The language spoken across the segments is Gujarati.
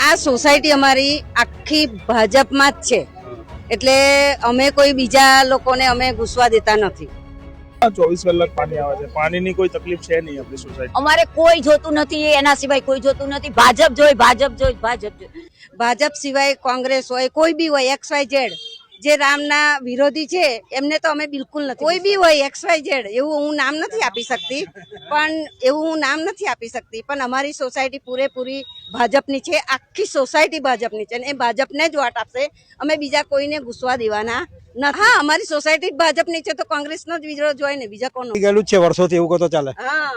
આ સોસાયટી અમારી આખી ભાજપમાં જ છે, એટલે અમે કોઈ બીજા લોકોને અમે ઘૂસવા દેતા નથી. 24 કલાક પાણી આવે છે, પાણીની કોઈ તકલીફ છે નહીં આપણી સોસાયટી. અમારે કોઈ જોતું નથી, એના સિવાય કોઈ જોતું નથી. ભાજપ જોઈ, ભાજપ જોઈ, ભાજપ જોઈ. ભાજપ સિવાય કોંગ્રેસ હોય, કોઈ બી હોય, XYZ જે રામના વિરોધી છે એમને તો અમે બિલકુલ નથી. કોઈ બી હોય XYZ, એવું હું નામ નથી આપી શકતી, પણ અમારી સોસાયટી પૂરેપૂરી ભાજપની છે, આખી સોસાયટી ભાજપની છે, અને એ ભાજપને જ વોટ આપશે. અમે બીજા કોઈને ઘૂસવા દેવાના નથી. હા, અમારી સોસાયટી ભાજપની છે તો કોંગ્રેસનો જ વિરોધ હોય ને, બીજા કોનો? ગયેલું છે વર્ષોથી, એવું કહો તો ચાલે. હા,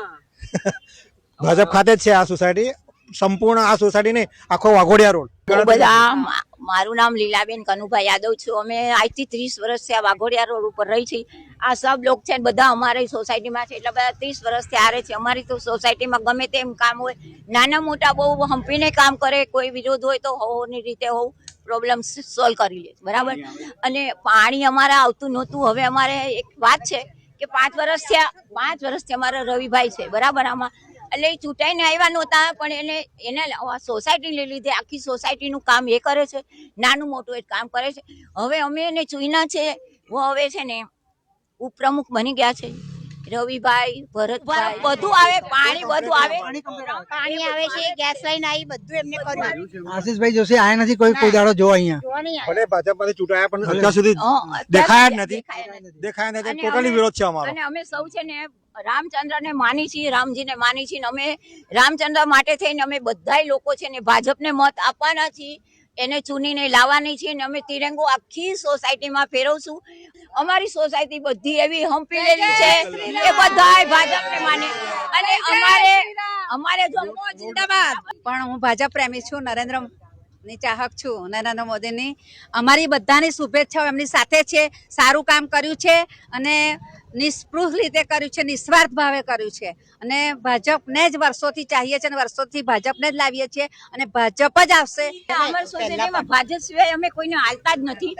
ભાજપ ખાતે જ છે આ સોસાયટી, સંપૂર્ણ આ સોસાયટી નહીં, આખો વાઘોડિયા રોડ. બધા મારું નામ લીલાબેન કનુભાઈ યાદવ છું. અમે આજથી 30 વર્ષથી આ વાઘોડિયા રોડ ઉપર રહી છીએ. આ સબ લોક છે બધા અમારી સોસાયટીમાં છે, એટલે બધા 30 વર્ષથી આરે છે. અમારી તો સોસાયટીમાં ગમે તેમ કામ હોય, નાના મોટા બહુ હંપીને કામ કરે. કોઈ વિરોધ હોય તો હોની રીતે હોવું પ્રોબ્લેમ સોલ્વ કરી લે, બરાબર. અને પાણી અમારે આવતું નહોતું. હવે અમારે એક વાત છે કે 5 વર્ષથી અમારા રવિભાઈ છે, બરાબર. આમાં એટલે એ ચૂંટાઈને આવ્યા નહોતા, પણ એને સોસાયટીને લીધે આખી સોસાયટીનું કામ એ કરે છે, નાનું મોટું એ કામ કરે છે. હવે અમે એને ચૂન્યા છે, હવે છે ને ઉપપ્રમુખ બની ગયા છે રવિભાઈ, ભરતભાઈ, બધું આવે, પાણી બધું આવે, પાણી આવે છે, ગેસ લાઈન આવી, બધું એમને કર્યું. આશીષભાઈ જોશી આયા નથી, કોઈ દાડો જો અહીંયા ભલે ભાજપમાંથી ચૂંટાયા પણ અત્યાર સુધી દેખાયા જ નથી. ટોટલી વિરોધ છે અમારો. અને અમે સૌ છે ને રામચંદ્રને માની છીએ, રામજીને માની છીએ. અમે રામચંદ્ર માટે થઈને અમે બધાય લોકો છે ને ભાજપને મત આપવાના છીએ, એને ચૂનીને લાવવાની છીએ, ને અમે તિરંગો આખી સોસાયટીમાં ફેરવશું. અમારી સોસાયટી બધી એવી હંપીલેલી છે કે બધાય ભાજપને માને. અને અમારે જો જિંદાબાદ. પણ હું ભાજપ પ્રેમી છું, નરેન્દ્ર ની ચાહક છું, નરેન્દ્ર મોદીની. અમારી બધાની શુભેચ્છાઓ એમની સાથે છે. સારું કામ કર્યું છે અને નિસ્પૃહ રીતે કર્યું છે, નિસ્વાર્થ ભાવે કર્યું છે, અને ભાજપને જ વર્ષોથી ચાહીએ છીએ અને વર્ષોથી ભાજપને જ લાવીએ છીએ, અને ભાજપ જ આવશે. અમારી સોસાયટીમાં ભાજપ સિવાય અમે કોઈને હાલતા જ નથી.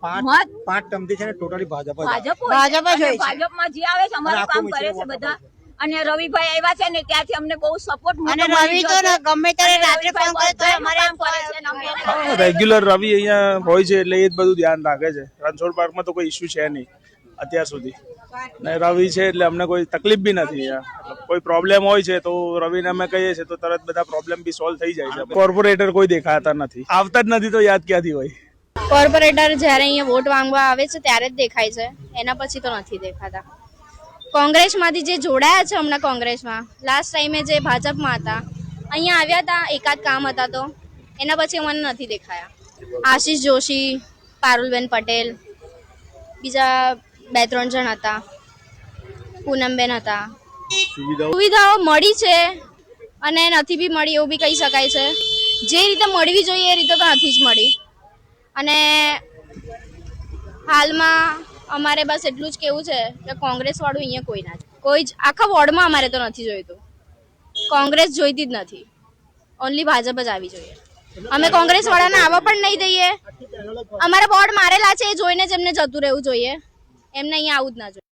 5 ટર્મથી છે ને ટોટલી ભાજપ ભાજપમાં જે આવે છે અમારું કામ કરે છે બધા. અને રવિભાઈ આવ્યા છે ને ત્યાંથી અમને બહુ સપોર્ટ મળે. રવિ તો ગમે ત્યારે રાત્રે ફોન કરે તો અમારે કામ કરે છે. રેગ્યુલર રવિ અહીંયા હોય છે એટલે એ જ બધું ધ્યાન રાખે છે. રણછોડ પાર્કમાં તો કોઈ ઇશ્યુ છે નહીં અત્યાર સુધી, ને રવિ છે એટલે અમને કોઈ તકલીફ બી નથી. કોઈ પ્રોબ્લેમ હોય છે તો રવિને અમે કહીએ છીએ તો તરત બધા પ્રોબ્લેમ બી સોલ્વ થઈ જાય છે. કોર્પોરેટર કોઈ દેખાતા નથી, આવતા જ નથી તો યાદ ક્યાંથી હોય? કોર્પોરેટર જ્યારે અહીંયા વોટ માંગવા આવે છે ત્યારે જ દેખાય છે, એના પછી તો નથી દેખાતા. કોંગ્રેસમાંથી જે જોડાયા છે હમણાં કોંગ્રેસમાં, લાસ્ટ ટાઈમે જે ભાજપમાં હતા, અહીંયા આવ્યા હતા, એકાદ કામ હતા તો એના પછી મને નથી દેખાયા. આશીષ જોશી, પારુલબેન પટેલ, બીજા 2-3 જણ હતા, પૂનમબેન હતા. સુવિધાઓ મળી છે અને નથી બી મળી એવું બી કહી શકાય છે. જે રીતે મળવી જોઈએ એ રીતે તો નથી જ મળી. અને હાલમાં અમારે બસ એટલું જ કેવું છે કે કોંગ્રેસ વાળું અહીંયા કોઈ ના, કોઈ જ આખા વોર્ડમાં અમારે તો નથી જોઈતું. કોંગ્રેસ જોઈતી જ નથી, ઓનલી ભાજપ જ આવી જોઈએ. અમે કોંગ્રેસ વાળાને આવવા પણ નહીં દઈએ. અમારા બોર્ડ મારેલા છે એ જોઈને જ એમને જતું રહેવું જોઈએ, એમને અહીંયા આવું જ ના જોઈએ.